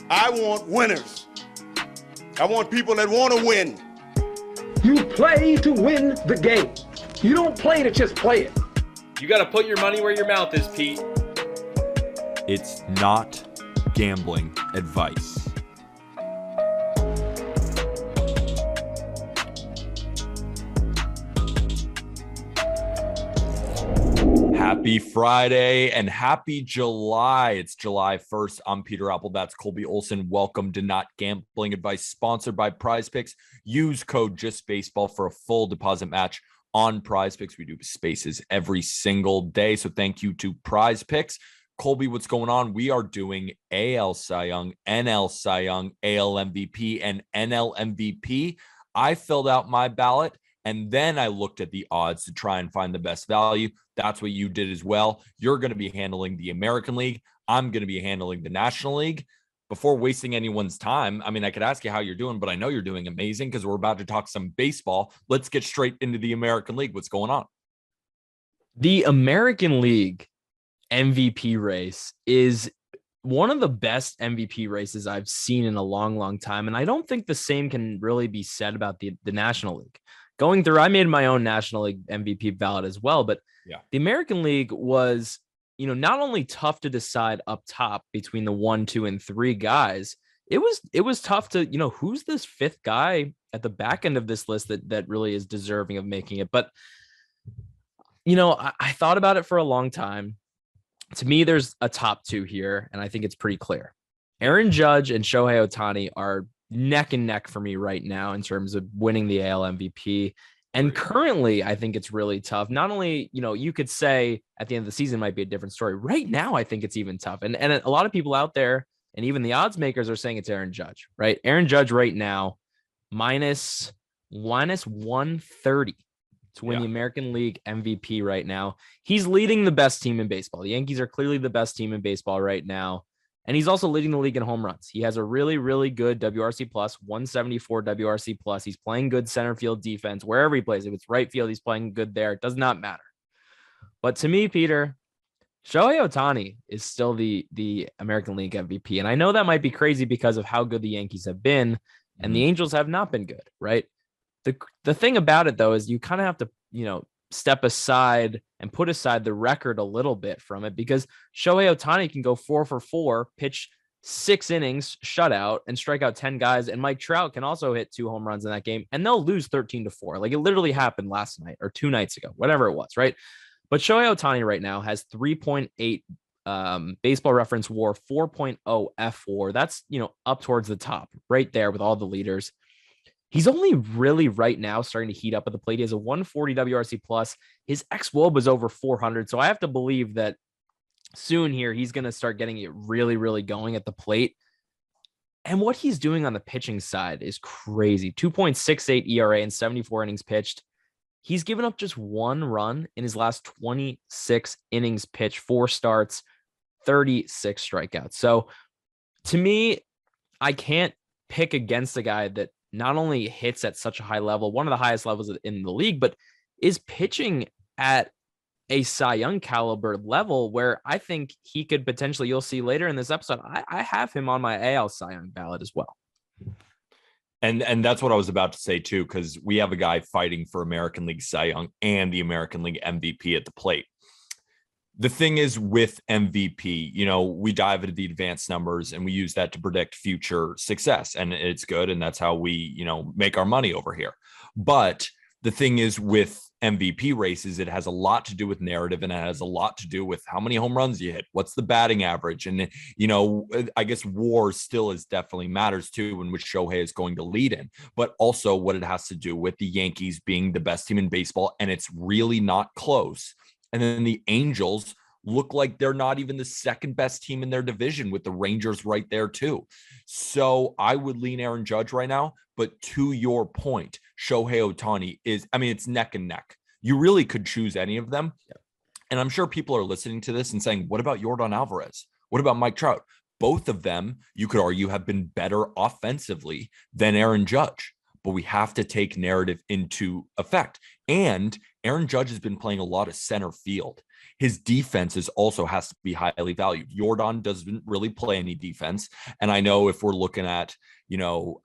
I want winners. I want people that want to win. You play to win the game. You don't play to just play it. You got to put your money where your mouth is, Pete. It's not gambling advice. Happy Friday and happy July. It's July 1st. I'm Peter Apple. That's Colby Olson. Welcome to Not Gambling Advice, sponsored by Prize Picks. Use code JustBaseball for a full deposit match on Prize Picks. We do spaces every single day. So thank you to Prize Picks. Colby, what's going on? We are doing AL Cy Young, NL Cy Young, AL MVP, and NL MVP. I filled out my ballot, and then I looked at the odds to try and find the best value. That's what you did as well. You're going to be handling the American League. I'm going to be handling the National League. Before wasting anyone's time, I mean, I could ask you how you're doing, but I know you're doing amazing because we're about to talk some baseball. Let's get straight into the American League. What's going on? The American League MVP race is one of the best MVP races I've seen in a long, long time. And I don't think the same can really be said about the National League. Going through, I made my own National League MVP ballot as well, but the American League was, not only tough to decide up top between the 1, 2, and 3 guys, it was tough to, who's this 5th guy at the back end of this list that really is deserving of making it. But, I thought about it for a long time. To me, there's a top 2 here, and I think it's pretty clear. Aaron Judge and Shohei Ohtani are neck and neck for me right now in terms of winning the AL MVP. And currently, I think it's really tough. Not only, you could say at the end of the season might be a different story. Right now, I think it's even tough. And a lot of people out there, and even the odds makers, are saying it's Aaron Judge, right? Aaron Judge right now, minus 130 to win the American League MVP right now. He's leading the best team in baseball. The Yankees are clearly the best team in baseball right now. And he's also leading the league in home runs. He has a really, really good WRC plus, 174 WRC plus. He's playing good center field defense wherever he plays. If it's right field, he's playing good there. It does not matter. But to me, Peter, Shohei Ohtani is still the American League MVP. And I know that might be crazy because of how good the Yankees have been and the Angels have not been good, right? The thing about it, though, is you kind of have to, step aside and put aside the record a little bit from it, because Shohei Ohtani can go 4 for 4, pitch 6 innings, shutout, and strike out 10 guys. And Mike Trout can also hit 2 home runs in that game, and they'll lose 13-4. Like, it literally happened last night or 2 nights ago, whatever it was, right? But Shohei Ohtani right now has 3.8 baseball reference WAR, 4.0 F WAR. That's, up towards the top right there with all the leaders. He's only really right now starting to heat up at the plate. He has a 140 WRC plus. His xWOB was over 400. So I have to believe that soon here, he's going to start getting it really, really going at the plate. And what he's doing on the pitching side is crazy. 2.68 ERA and 74 innings pitched. He's given up just 1 run in his last 26 innings pitched, 4 starts, 36 strikeouts. So to me, I can't pick against a guy that not only hits at such a high level, one of the highest levels in the league, but is pitching at a Cy Young caliber level where I think he could potentially, you'll see later in this episode, I have him on my AL Cy Young ballot as well. And that's what I was about to say too, because we have a guy fighting for American League Cy Young and the American League MVP at the plate. The thing is with MVP, we dive into the advanced numbers and we use that to predict future success. And it's good. And that's how we, make our money over here. But the thing is with MVP races, it has a lot to do with narrative, and it has a lot to do with how many home runs you hit. What's the batting average? And, I guess WAR still is definitely matters too, in which Shohei is going to lead in, but also what it has to do with the Yankees being the best team in baseball. And it's really not close. And then the Angels look like they're not even the second best team in their division, with the Rangers right there too. So I would lean Aaron Judge right now. But to your point, Shohei Ohtani it's neck and neck. You really could choose any of them. Yeah. And I'm sure people are listening to this and saying, what about Yordan Alvarez? What about Mike Trout? Both of them, you could argue, have been better offensively than Aaron Judge. But we have to take narrative into effect. And Aaron Judge has been playing a lot of center field. His defense also has to be highly valued. Jordan doesn't really play any defense. And I know if we're looking at,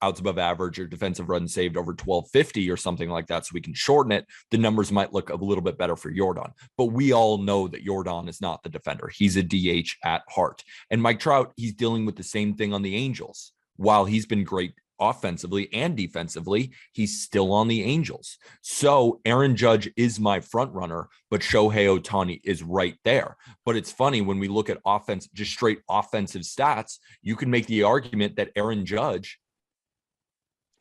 outs above average or defensive runs saved over 1250 or something like that, so we can shorten it, the numbers might look a little bit better for Jordan. But we all know that Jordan is not the defender. He's a DH at heart. And Mike Trout, he's dealing with the same thing on the Angels. While he's been great offensively and defensively, he's still on the Angels. So Aaron Judge is my front runner, but Shohei Ohtani is right there. But it's funny when we look at offense, just straight offensive stats, you can make the argument that Aaron Judge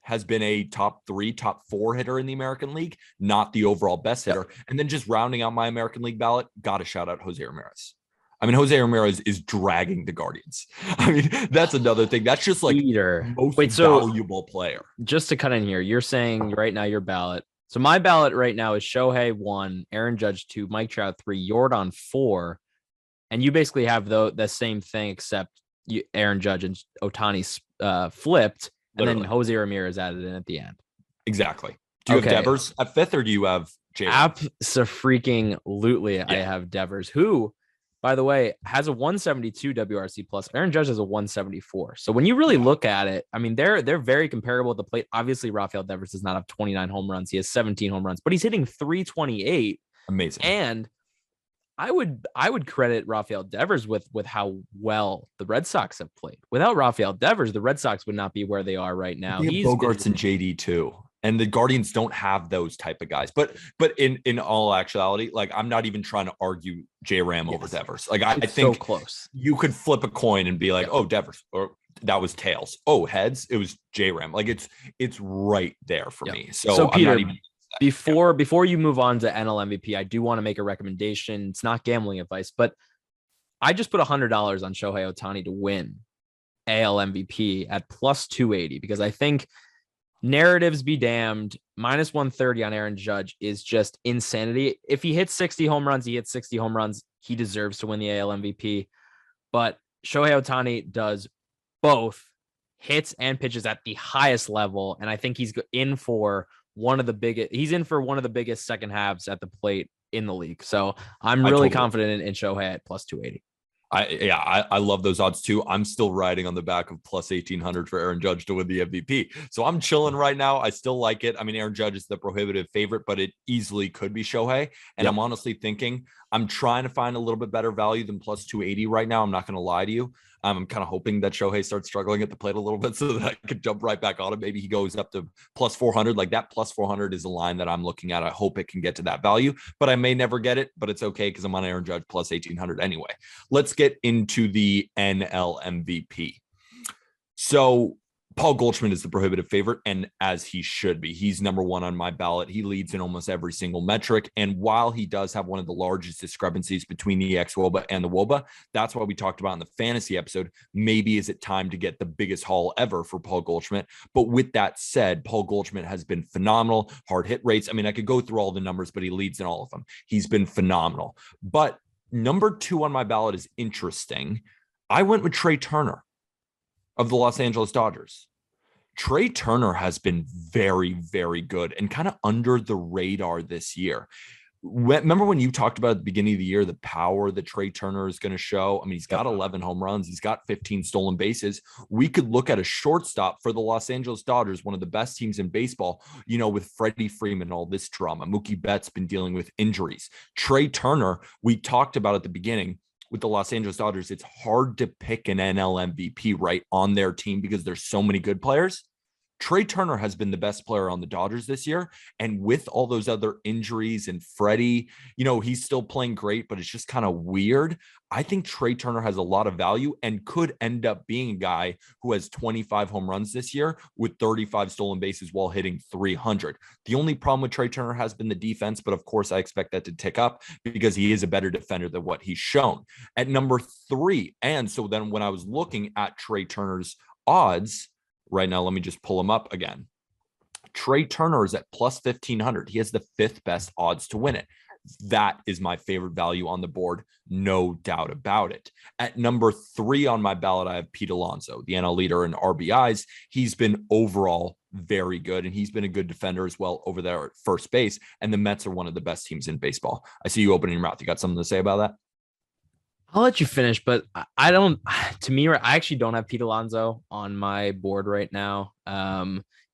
has been a top 3, top 4 hitter in the American League, not the overall best hitter. And then just rounding out my American League ballot, got to shout out Jose Ramirez. I mean, Jose Ramirez is dragging the Guardians. I mean, that's another thing. That's just like most valuable player. Just to cut in here, you're saying right now your ballot. So my ballot right now is Shohei 1, Aaron Judge 2, Mike Trout 3, Jordan 4. And you basically have the same thing, except Aaron Judge and Ohtani flipped. And then Jose Ramirez added in at the end. Exactly. Do you have Devers at 5th, or do you have J? Abso-freaking-lutely, I have Devers, who, by the way, has a 172 WRC plus. Aaron Judge has a 174. So when you really look at it, I mean, they're very comparable at the plate. Obviously, Rafael Devers does not have 29 home runs. He has 17 home runs, but he's hitting 328. Amazing. And I would credit Rafael Devers with how well the Red Sox have played. Without Rafael Devers, the Red Sox would not be where they are right now. He's Bogarts and JD too. And the Guardians don't have those type of guys. But in all actuality, like, I'm not even trying to argue J Ram over Devers. Like, I think so close. You could flip a coin and be like, oh, Devers, or that was tails. Oh, heads, it was J Ram. Like, it's right there for me. So Peter, I'm not even before you move on to NL MVP, I do want to make a recommendation. It's not gambling advice, but I just put $100 on Shohei Ohtani to win AL MVP at plus 280, because I think narratives be damned, minus 130 on Aaron Judge is just insanity. If he hits 60 home runs, he hits 60 home runs. He deserves to win the AL MVP. But Shohei Ohtani does both hits and pitches at the highest level. And I think he's in for one of the biggest second halves at the plate in the league. So I'm really confident in Shohei at plus 280. I love those odds too. I'm still riding on the back of plus 1,800 for Aaron Judge to win the MVP. So I'm chilling right now. I still like it. I mean, Aaron Judge is the prohibitive favorite, but it easily could be Shohei. And I'm honestly thinking, I'm trying to find a little bit better value than plus 280 right now. I'm not going to lie to you. I'm kind of hoping that Shohei starts struggling at the plate a little bit so that I could jump right back on it. Maybe he goes up to plus 400. Like, that plus 400 is a line that I'm looking at. I hope it can get to that value, but I may never get it, but it's okay because I'm on Aaron Judge plus 1,800 anyway. Let's get into the NL MVP. So Paul Goldschmidt is the prohibitive favorite, and as he should be. He's number 1 on my ballot. He leads in almost every single metric. And while he does have one of the largest discrepancies between the ex-WOBA and the WOBA, that's why we talked about in the fantasy episode, maybe is it time to get the biggest haul ever for Paul Goldschmidt. But with that said, Paul Goldschmidt has been phenomenal. Hard hit rates, I mean, I could go through all the numbers, but he leads in all of them. He's been phenomenal. But number 2 on my ballot is interesting. I went with Trey Turner of the Los Angeles Dodgers. Trey Turner has been very, very good and kind of under the radar this year. Remember when you talked about at the beginning of the year, the power that Trey Turner is going to show? I mean, he's got 11 home runs. He's got 15 stolen bases. We could look at a shortstop for the Los Angeles Dodgers, one of the best teams in baseball, with Freddie Freeman and all this drama. Mookie Betts been dealing with injuries. Trey Turner, we talked about at the beginning, with the Los Angeles Dodgers, it's hard to pick an NL MVP right on their team because there's so many good players. Trey Turner has been the best player on the Dodgers this year. And with all those other injuries and Freddie, he's still playing great, but it's just kind of weird. I think Trey Turner has a lot of value and could end up being a guy who has 25 home runs this year with 35 stolen bases while hitting 300. The only problem with Trey Turner has been the defense, but of course I expect that to tick up because he is a better defender than what he's shown. At number 3, and so then when I was looking at Trey Turner's odds, right now, let me just pull him up again. Trey Turner is at plus 1,500. He has the 5th best odds to win it. That is my favorite value on the board, no doubt about it. At number 3 on my ballot, I have Pete Alonso, the NL leader in RBIs. He's been overall very good, and he's been a good defender as well over there at first base. And the Mets are one of the best teams in baseball. I see you opening your mouth. You got something to say about that? I'll let you finish, but I don't. To me, I actually don't have Pete Alonso on my board right now.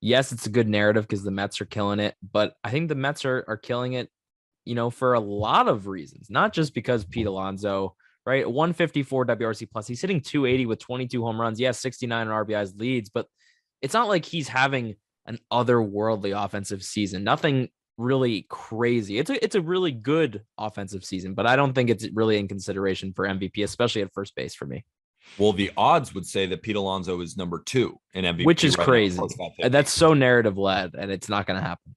Yes, it's a good narrative because the Mets are killing it, but I think the Mets are killing it, for a lot of reasons, not just because Pete Alonso, right? 154 WRC plus. He's hitting 280 with 22 home runs. Yes, 69 RBIs leads, but it's not like he's having an otherworldly offensive season. Nothing really crazy. It's a really good offensive season, but I don't think it's really in consideration for MVP, especially at first base for me. Well, the odds would say that Pete Alonso is number 2 in MVP, which is right crazy. now, that's so narrative led, and it's not going to happen.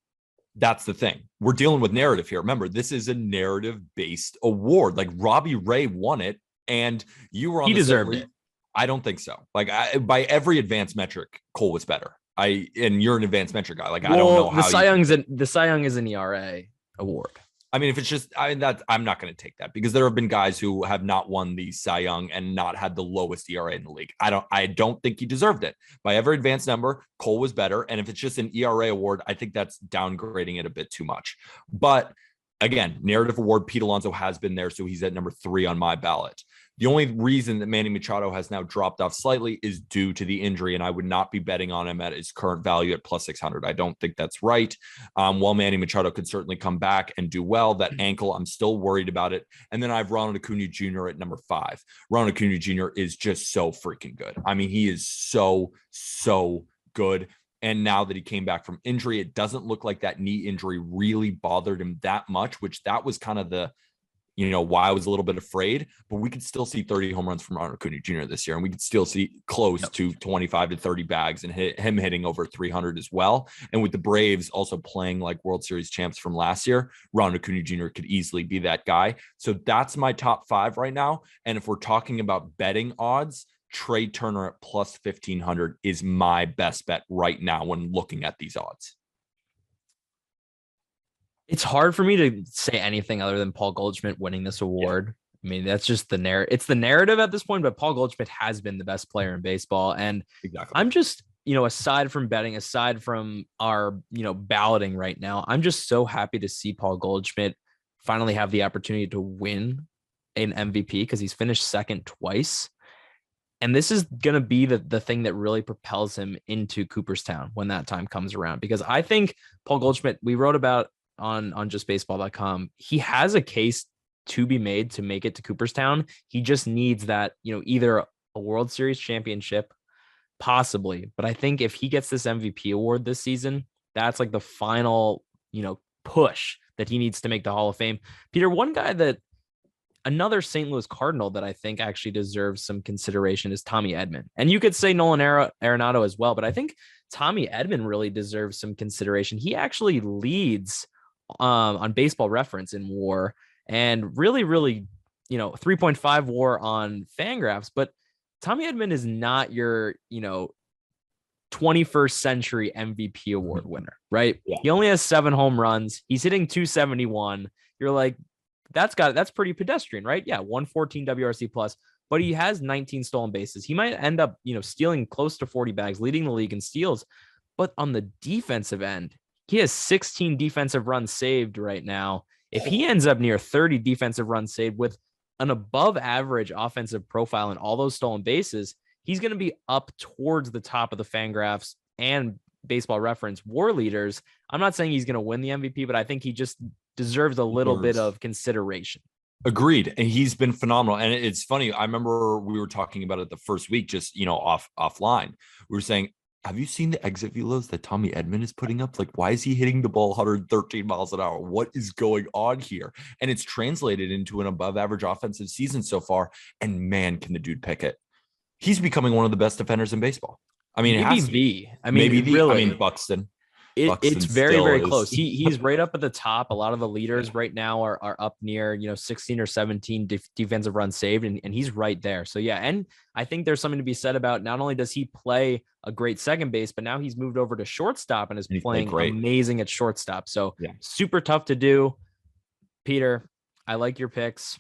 That's the thing. We're dealing with narrative here. Remember, this is a narrative-based award. Like Robbie Ray won it, and you were on. He deserved it. I don't think so. Like by every advanced metric, Cole was better. And you're an advanced metric guy. Like I don't know how the Cy Young is an ERA award. I mean, if it's just, I'm not going to take that because there have been guys who have not won the Cy Young and not had the lowest ERA in the league. I don't think he deserved it. By every advanced number, Cole was better. And if it's just an ERA award, I think that's downgrading it a bit too much. But again, narrative award, Pete Alonso has been there, so he's at number 3 on my ballot. The only reason that Manny Machado has now dropped off slightly is due to the injury, and I would not be betting on him at his current value at plus 600. I don't think that's right. While Manny Machado could certainly come back and do well, that ankle, I'm still worried about it. And then I have Ronald Acuna Jr. at number 5. Ronald Acuna Jr. is just so freaking good. I mean, he is so good. And now that he came back from injury, it doesn't look like that knee injury really bothered him that much, which that was kind of the, why I was a little bit afraid. But we could still see 30 home runs from Ronald Acuna Jr. this year. And we could still see close to 25 to 30 bags and him hitting over 300 as well. And with the Braves also playing like World Series champs from last year, Ronald Acuna Jr. could easily be that guy. So that's my top 5 right now. And if we're talking about betting odds, Trey Turner at plus 1,500 is my best bet right now when looking at these odds. It's hard for me to say anything other than Paul Goldschmidt winning this award. Yeah. I mean, that's just the narrative. It's the narrative at this point, but Paul Goldschmidt has been the best player in baseball. And exactly. I'm just, aside from betting, aside from our, balloting right now, I'm just so happy to see Paul Goldschmidt finally have the opportunity to win an MVP because he's finished second twice. And this is going to be the thing that really propels him into Cooperstown when that time comes around. Because I think Paul Goldschmidt, we wrote about on justbaseball.com, he has a case to be made to make it to Cooperstown. He just needs that, either a World Series championship, possibly. But I think if he gets this MVP award this season, that's like the final, push that he needs to make the Hall of Fame. Peter, another St. Louis Cardinal that I think actually deserves some consideration is Tommy Edman. And you could say Nolan Arenado as well, but I think Tommy Edman really deserves some consideration. He actually leads on Baseball Reference in WAR and really, 3.5 WAR on Fangraphs. But Tommy Edman is not your, 21st century MVP award winner, right? Yeah. He only has 7 home runs. He's hitting 271. You're like, that's pretty pedestrian, right? Yeah, 114 WRC plus, but he has 19 stolen bases. He might end up, stealing close to 40 bags, leading the league in steals. But on the defensive end, he has 16 defensive runs saved right now. If he ends up near 30 defensive runs saved with an above average offensive profile and all those stolen bases, he's going to be up towards the top of the Fangraphs and Baseball Reference WAR leaders. I'm not saying he's going to win the MVP, but I think he just deserves a little bit of consideration. Agreed. And he's been phenomenal. And it's funny. I remember we were talking about it the first week, just, offline. We were saying, have you seen the exit velos that Tommy Edman is putting up? Like, why is he hitting the ball 113 miles an hour? What is going on here? And it's translated into an above average offensive season so far. And man, can the dude pick it. He's becoming one of the best defenders in baseball. I mean, Buxton. It's very close. He's right up at the top. A lot of the leaders right now are up near 16 or 17 defensive runs saved, and he's right there. So yeah, and I think there's something to be said about not only does he play a great second base, but now he's moved over to shortstop and is playing amazing at shortstop. So super tough to do. Peter, I like your picks.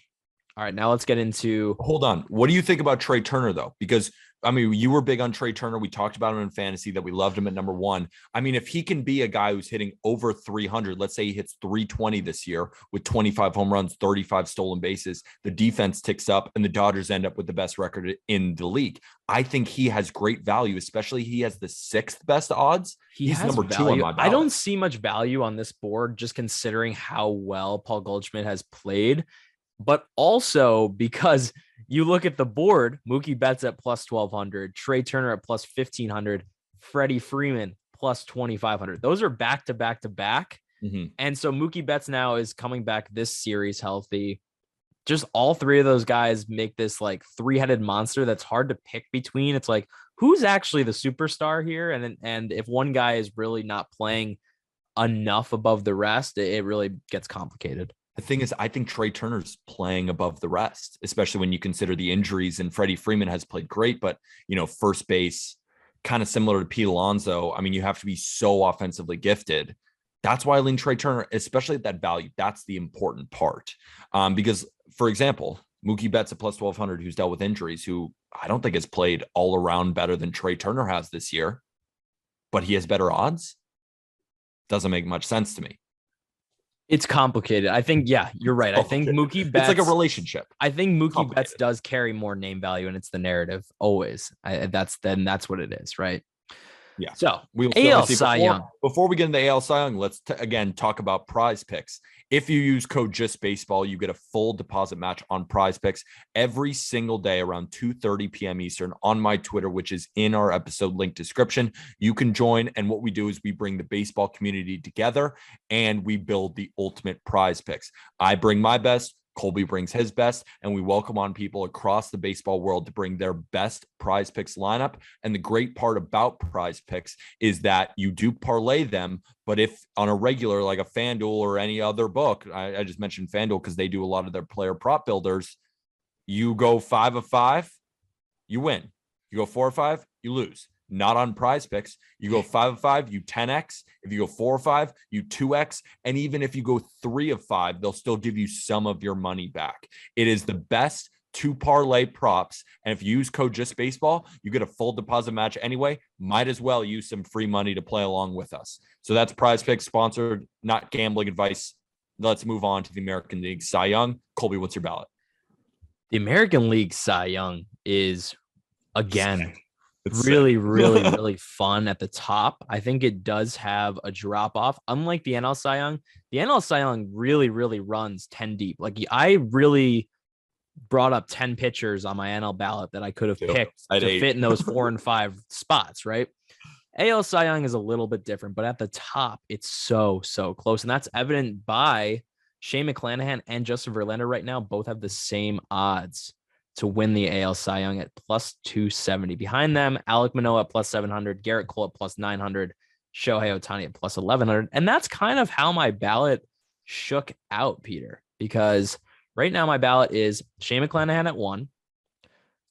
All right, now let's get into. Hold on. What do you think about Trey Turner, though? Because, I mean, you were big on Trey Turner. We talked about him in fantasy, that we loved him at number 1. I mean, if he can be a guy who's hitting over 300, let's say he hits 320 this year with 25 home runs, 35 stolen bases, the defense ticks up, and the Dodgers end up with the best record in the league. I think he has great value, especially he has the 6th best odds. He's number value. 2 on my ballot. I don't see much value on this board, just considering how well Paul Goldschmidt has played. But also because you look at the board, Mookie Betts at plus 1,200, Trey Turner at plus 1,500, Freddie Freeman plus 2,500. Those are back to back to back. Mm-hmm. And so Mookie Betts now is coming back this series healthy. Just all 3 of those guys make this like 3-headed monster that's hard to pick between. It's like, who's actually the superstar here? And if one guy is really not playing enough above the rest, it really gets complicated. The thing is, I think Trey Turner's playing above the rest, especially when you consider the injuries, and Freddie Freeman has played great, but, first base, kind of similar to Pete Alonso. I mean, you have to be so offensively gifted. That's why I lean Trey Turner, especially at that value. That's the important part. Because, for example, Mookie Betts at plus 1,200, who's dealt with injuries, who I don't think has played all around better than Trey Turner has this year, but he has better odds. Doesn't make much sense to me. It's complicated. I think, yeah, you're right. I think Mookie Betts. It's like a relationship. I think Mookie Betts does carry more name value, and it's the narrative always. That's what it is, right? Yeah. So we'll AL Cy Young. Before we get into AL Cy Young, let's again talk about Prize Picks. If you use code JustBaseball, you get a full deposit match on Prize Picks every single day around 2:30 p.m. Eastern on my Twitter, which is in our episode link description. You can join, and what we do is we bring the baseball community together and we build the ultimate Prize Picks. I bring my best, Colby brings his best, and we welcome on people across the baseball world to bring their best Prize Picks lineup. And the great part about Prize Picks is that you do parlay them, but if on a regular, like a FanDuel or any other book, I just mentioned FanDuel because they do a lot of their player prop builders, you go 5 of 5, you win. You go 4 of 5, you lose. Not on Prize Picks. You go 5 of 5, you 10x. If you go 4 of 5, you 2x. And even if you go 3 of 5, they'll still give you some of your money back. It is the best 2 parlay props. And if you use code JustBaseball, you get a full deposit match anyway. Might as well use some free money to play along with us. So that's Prize Picks, sponsored, not gambling advice. Let's move on to the American League Cy Young. Colby, what's your ballot? The American League Cy Young is, again, It's really fun at the top. I think it does have a drop off. Unlike the NL Cy Young, the NL Cy Young really runs 10 deep. Like, I really brought up 10 pitchers on my NL ballot that I could have picked to fit in those 4 and 5 spots, right? AL Cy Young is a little bit different, but at the top, it's so close. And that's evident by Shane McClanahan and Justin Verlander right now. Both have the same odds to win the AL Cy Young at plus 270. Behind them, Alek Manoah at plus 700, Garrett Cole at plus 900, Shohei Ohtani at plus 1100. And that's kind of how my ballot shook out, Peter, because right now my ballot is Shane McClanahan at 1,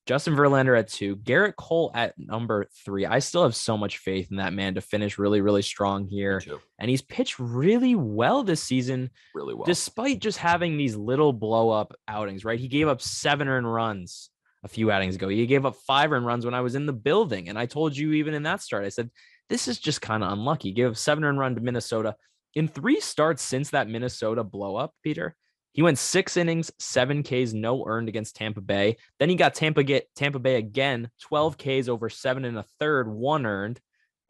Justin Verlander at 2, Garrett Cole at number 3. I still have so much faith in that man to finish really strong here. And he's pitched really well this season, really well, despite just having these little blow up outings, right? He gave up 7 earned runs a few outings ago. He gave up 5 earned runs when I was in the building. And I told you even in that start, I said, this is just kind of unlucky. He gave up 7 earned run to Minnesota. In 3 starts since that Minnesota blow up, Peter, he went 6 innings, 7 Ks, no earned against Tampa Bay. Then he got Tampa Bay again, 12 Ks over 7 1/3, 1 earned.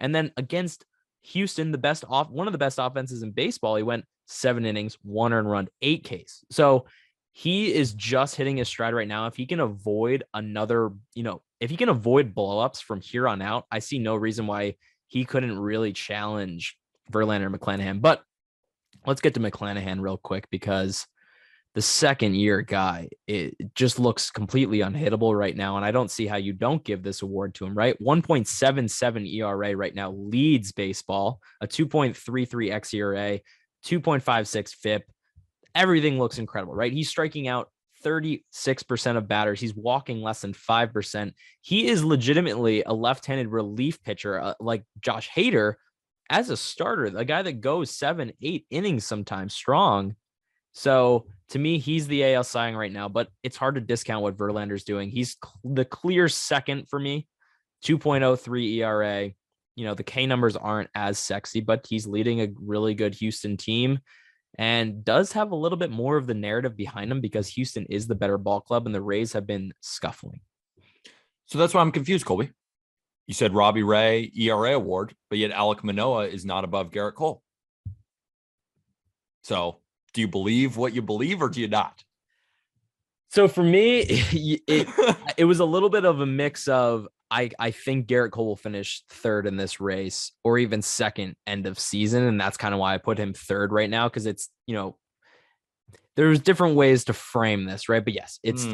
And then against Houston, one of the best offenses in baseball, he went 7 innings, 1 earned run, 8 Ks. So he is just hitting his stride right now. If he can avoid if he can avoid blowups from here on out, I see no reason why he couldn't really challenge Verlander and McClanahan. But let's get to McClanahan real quick, because the second-year guy, it just looks completely unhittable right now, and I don't see how you don't give this award to him, right? 1.77 ERA right now leads baseball, a 2.33 xERA, 2.56 FIP. Everything looks incredible, right? He's striking out 36% of batters. He's walking less than 5%. He is legitimately a left-handed relief pitcher, like Josh Hader, as a starter, the guy that goes 7-8 innings sometimes strong. So to me, he's the AL Cy Young right now, but it's hard to discount what Verlander's doing. He's the clear second for me, 2.03 ERA. You know, the K numbers aren't as sexy, but he's leading a really good Houston team and does have a little bit more of the narrative behind him because Houston is the better ball club and the Rays have been scuffling. So that's why I'm confused, Colby. You said Robbie Ray ERA award, but yet Alek Manoah is not above Garrett Cole. So do you believe what you believe or do you not? So for me, it was a little bit of a mix of I think Garrett Cole will finish third in this race or even second end of season. And that's kind of why I put him third right now. Cause it's, you know, there's different ways to frame this, right? But yes, it's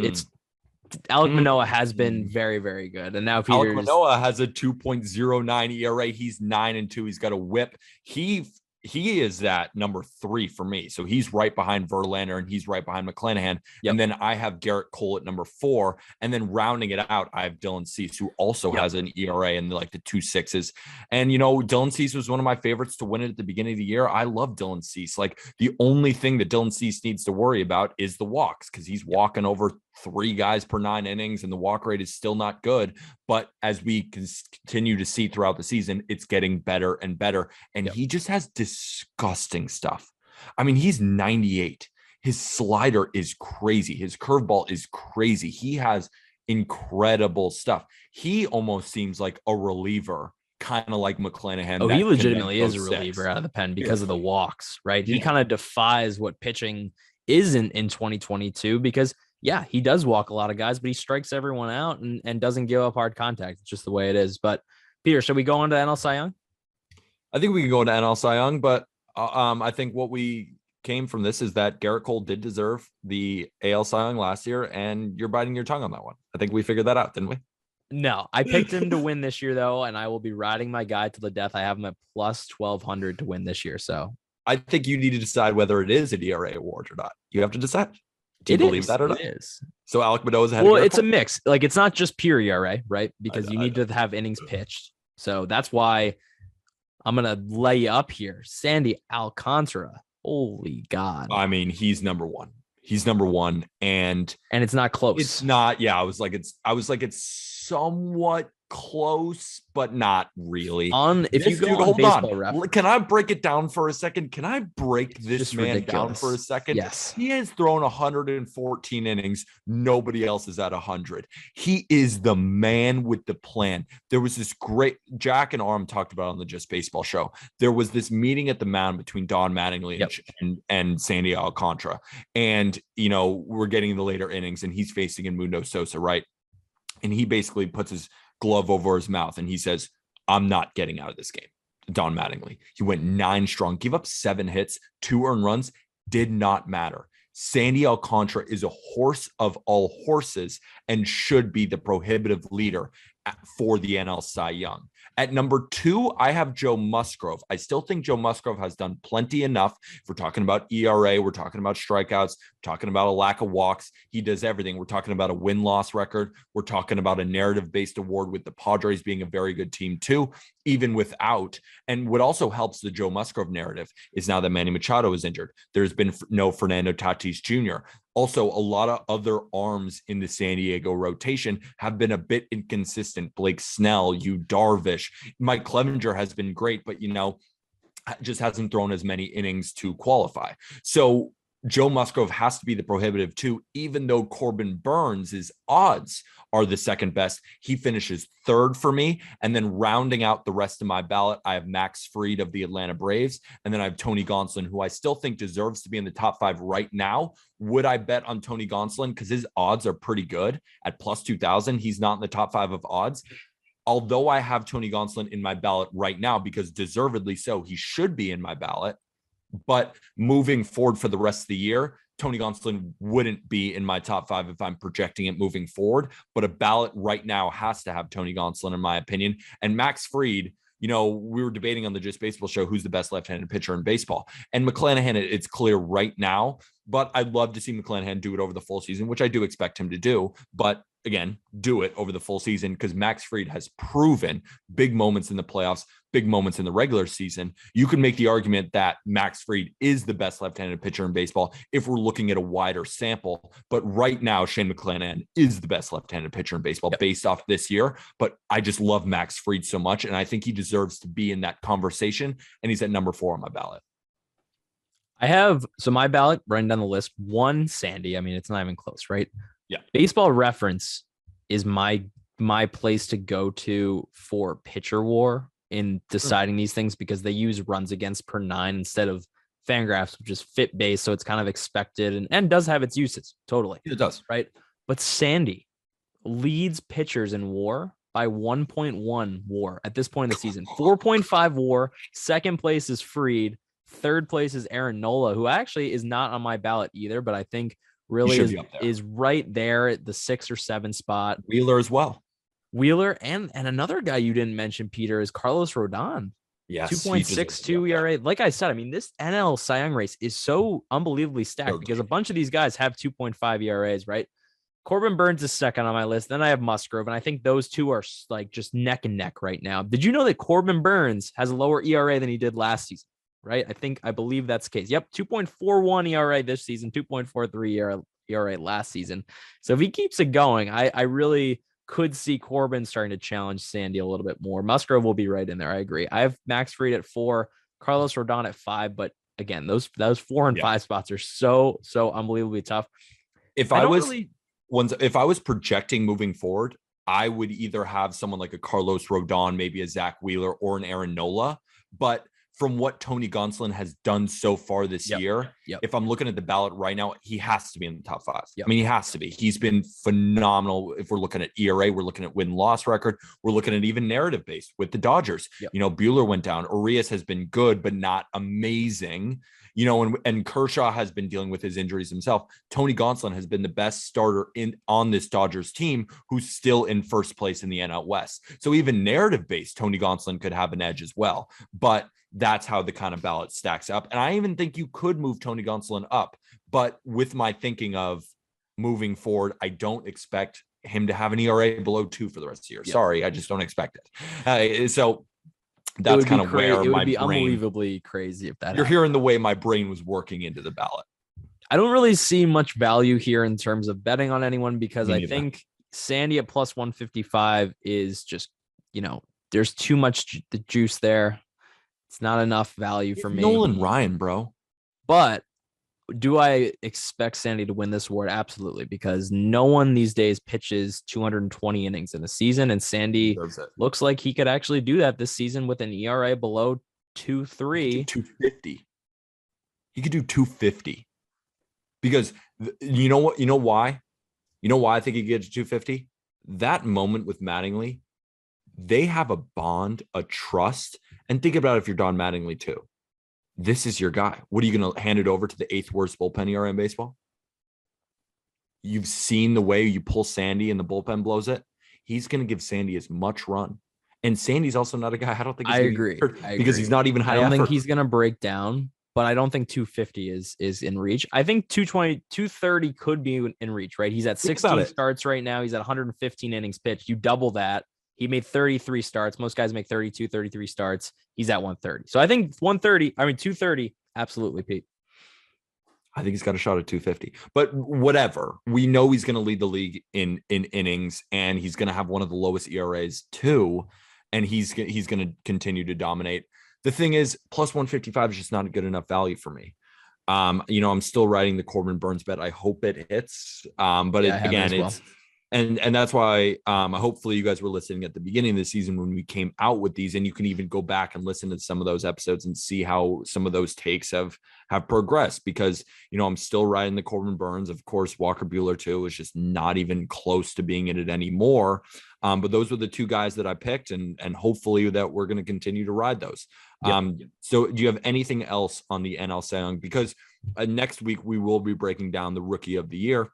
Alek Manoah has been very, very good. And now Alek Manoah has a 2.09 ERA. He's 9-2. He's got a whip. He is that number 3 for me. So he's right behind Verlander and he's right behind McClanahan. Yep. And then I have Garrett Cole at number 4. And then rounding it out, I have Dylan Cease, who also has an ERA in like the 2.6s. And, you know, Dylan Cease was one of my favorites to win it at the beginning of the year. I love Dylan Cease. Like the only thing that Dylan Cease needs to worry about is the walks because he's walking over 3 guys per 9 innings and the walk rate is still not good. But as we continue to see throughout the season, it's getting better and better. And he just has disgusting stuff. I mean, he's 98. His slider is crazy. His curveball is crazy. He has incredible stuff. He almost seems like a reliever, kind of like McClanahan. Oh, he legitimately is a reliever out of the pen because of the walks, right? He kind of defies what pitching is in 2022 because he does walk a lot of guys, but he strikes everyone out and doesn't give up hard contact. It's just the way it is. But Peter, should we go on to NL Cy Young? I think we can go into NL Cy Young, but I think what we came from this is that Garrett Cole did deserve the AL Cy Young last year, and you're biting your tongue on that one. I think we figured that out, didn't we? No, I picked him to win this year, though, and I will be riding my guy to the death. I have him at plus 1,200 to win this year. So I think you need to decide whether it is a DRA award or not. You have to decide. Do you believe that or not? It is. So Alek Manoah is ahead. Well, it's a mix. Like it's not just pure ERA, right? Because you need to have innings pitched. So that's why I'm gonna lay you up here. Sandy Alcantara. Holy God. I mean, he's number 1. He's number 1, and it's not close. It's not. Yeah, I was like, it's somewhat close, but not really. If you go on Baseball Reference, can I break it down for a second? Can I break this man down for a second? Yes. He has thrown 114 innings. Nobody else is at 100. He is the man with the plan. There was this great Jack and Arm talked about on the Just Baseball show. There was this meeting at the mound between Don Mattingly and Sandy Alcantara. And, you know, we're getting the later innings and he's facing Edmundo Sosa, right? And he basically puts his glove over his mouth and he says, I'm not getting out of this game. Don Mattingly. He went 9 strong, gave up 7 hits, 2 earned runs, did not matter. Sandy Alcantara is a horse of all horses and should be the prohibitive leader for the NL Cy Young. At number 2, I have Joe Musgrove. I still think Joe Musgrove has done plenty enough. If we're talking about ERA, we're talking about strikeouts, we're talking about a lack of walks. He does everything. We're talking about a win-loss record. We're talking about a narrative-based award with the Padres being a very good team too, even without. And what also helps the Joe Musgrove narrative is now that Manny Machado is injured. There's been no Fernando Tatis Jr. Also, a lot of other arms in the San Diego rotation have been a bit inconsistent. Blake Snell, Yu Darvish, Mike Clevenger has been great, but, you know, just hasn't thrown as many innings to qualify. So Joe Musgrove has to be the prohibitive too, even though Corbin Burns' odds are the second best. He finishes 3rd for me. And then rounding out the rest of my ballot, I have Max Fried of the Atlanta Braves. And then I have Tony Gonsolin, who I still think deserves to be in the top 5 right now. Would I bet on Tony Gonsolin? Because his odds are pretty good at plus 2,000. He's not in the top 5 of odds. Although I have Tony Gonsolin in my ballot right now, because deservedly so, he should be in my ballot. But moving forward for the rest of the year, Tony Gonsolin wouldn't be in my top 5 if I'm projecting it moving forward. But a ballot right now has to have Tony Gonsolin, in my opinion. And Max Fried, you know, we were debating on the Just Baseball show who's the best left-handed pitcher in baseball. And McClanahan, it's clear right now. But I'd love to see McClanahan do it over the full season, which I do expect him to do. But again, do it over the full season because Max Fried has proven big moments in the playoffs, big moments in the regular season. You can make the argument that Max Fried is the best left-handed pitcher in baseball if we're looking at a wider sample. But right now, Shane McClanahan is the best left-handed pitcher in baseball based off this year. But I just love Max Fried so much, and I think he deserves to be in that conversation, and he's at number 4 on my ballot. So my ballot running down the list, 1, Sandy. I mean, it's not even close, right? Yeah. Baseball Reference is my place to go to for pitcher war in deciding these things because they use runs against per 9 instead of Fangraphs, which is fit based. So it's kind of expected and does have its uses. Totally. It does. Right. But Sandy leads pitchers in war by 1.1 war at this point in the season. 4.5 war. Second place is Fried. Third place is Aaron Nola, who actually is not on my ballot either, but I think really is right there at the 6 or 7 spot. Wheeler as well. Wheeler and another guy you didn't mention, Peter, is Carlos Rodon. Yes. 2.62 ERA. Like I said, I mean, this NL Cy Young race is so unbelievably stacked because a bunch of these guys have 2.5 ERAs, right? Corbin Burns is second on my list. Then I have Musgrove, and I think those two are like just neck and neck right now. Did you know that Corbin Burns has a lower ERA than he did last season? Right? I believe that's the case. Yep. 2.41 ERA this season, 2.43 ERA last season. So if he keeps it going, I really could see Corbin starting to challenge Sandy a little bit more. Musgrove will be right in there. I agree. I have Max Fried at 4, Carlos Rodon at 5, but again, those 4 and 5 spots are so unbelievably tough. If I was projecting moving forward, I would either have someone like a Carlos Rodon, maybe a Zach Wheeler, or an Aaron Nola. But from what Tony Gonsolin has done so far this year, if I'm looking at the ballot right now, he has to be in the top 5. I mean, he has to be. He's been phenomenal. If we're looking at ERA, we're looking at win-loss record. We're looking at even narrative-based with the Dodgers. You know, Buehler went down. Urias has been good, but not amazing. You know, and Kershaw has been dealing with his injuries himself. Tony Gonsolin has been the best starter on this Dodgers team, who's still in first place in the NL West. So even narrative-based, Tony Gonsolin could have an edge as well. But that's how the kind of ballot stacks up. And I even think you could move Tony Gonsolin up. But with my thinking of moving forward, I don't expect him to have an ERA below 2 for the rest of the year. Sorry, I just don't expect it. So that's kind of where it would my be brain, unbelievably crazy if that you're happened. hearing the way my brain was working into the ballot. I don't really see much value here in terms of betting on anyone because I think Sandy at plus 155 is just, you know, there's too much the juice there. It's not enough value for me. Nolan Ryan, bro. But do I expect Sandy to win this award? Absolutely, because no one these days pitches 220 innings in a season, and Sandy looks like he could actually do that this season with an ERA below 2.3. 250. He could do 250. Because you know what? You know why? You know why I think he gets 250? That moment with Mattingly, they have a bond, a trust. And think about it if you're Don Mattingly too. This is your guy. What are you going to hand it over to the 8th worst bullpen ERA in baseball? You've seen the way you pull Sandy and the bullpen blows it. He's going to give Sandy as much run. And Sandy's also not a guy I don't think he's I agree. Because he's not even high I don't effort. think he's going to break down, but I don't think 250 is in reach. I think 220, 230 could be in reach, right? He's at 16 starts right now. He's at 115 innings pitched. You double that. He made 33 starts. Most guys make 32, 33 starts. He's at 130. So I think 230, absolutely, Pete. I think he's got a shot at 250. But whatever. We know he's going to lead the league in innings, and he's going to have one of the lowest ERAs too, and he's going to continue to dominate. The thing is, plus 155 is just not a good enough value for me. You know, I'm still riding the Corbin Burns bet. I hope it hits. But it's and that's why hopefully you guys were listening at the beginning of the season when we came out with these, and you can even go back and listen to some of those episodes and see how some of those takes have progressed, because, you know, I'm still riding the Corbin Burns. Of course, Walker Buehler too is just not even close to being in it anymore. But those were the 2 guys that I picked, and hopefully that we're going to continue to ride those. So do you have anything else on the NL Cy Young? Because next week we will be breaking down the Rookie of the Year.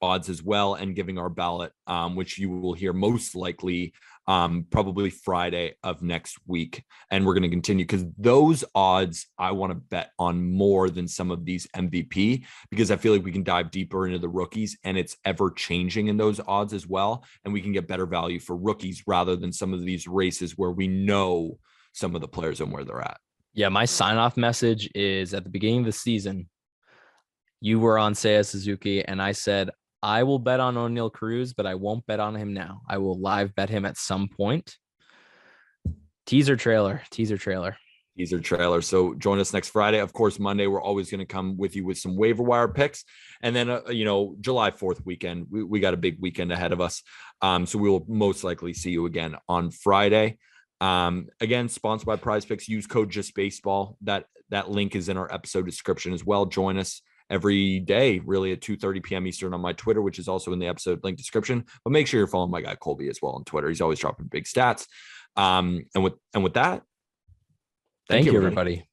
odds as well, and giving our ballot, which you will hear most likely probably Friday of next week. And we're going to continue because those odds I want to bet on more than some of these MVP, because I feel like we can dive deeper into the rookies and it's ever changing in those odds as well. And we can get better value for rookies rather than some of these races where we know some of the players and where they're at. Yeah, my sign-off message is at the beginning of the season, you were on Seiya Suzuki, and I said, I will bet on O'Neal Cruz, but I won't bet on him now. I will live bet him at some point. Teaser trailer. So join us next Friday. Of course, Monday, we're always going to come with you with some waiver wire picks. And then, July 4th weekend, we got a big weekend ahead of us. So we will most likely see you again on Friday. Again, sponsored by Prize Picks. Use code JustBaseball. That link is in our episode description as well. Join us every day, really, at 2:30 p.m. Eastern on my Twitter, which is also in the episode link description. But make sure you're following my guy Colby as well on Twitter. He's always dropping big stats. And with that, thank you, everybody.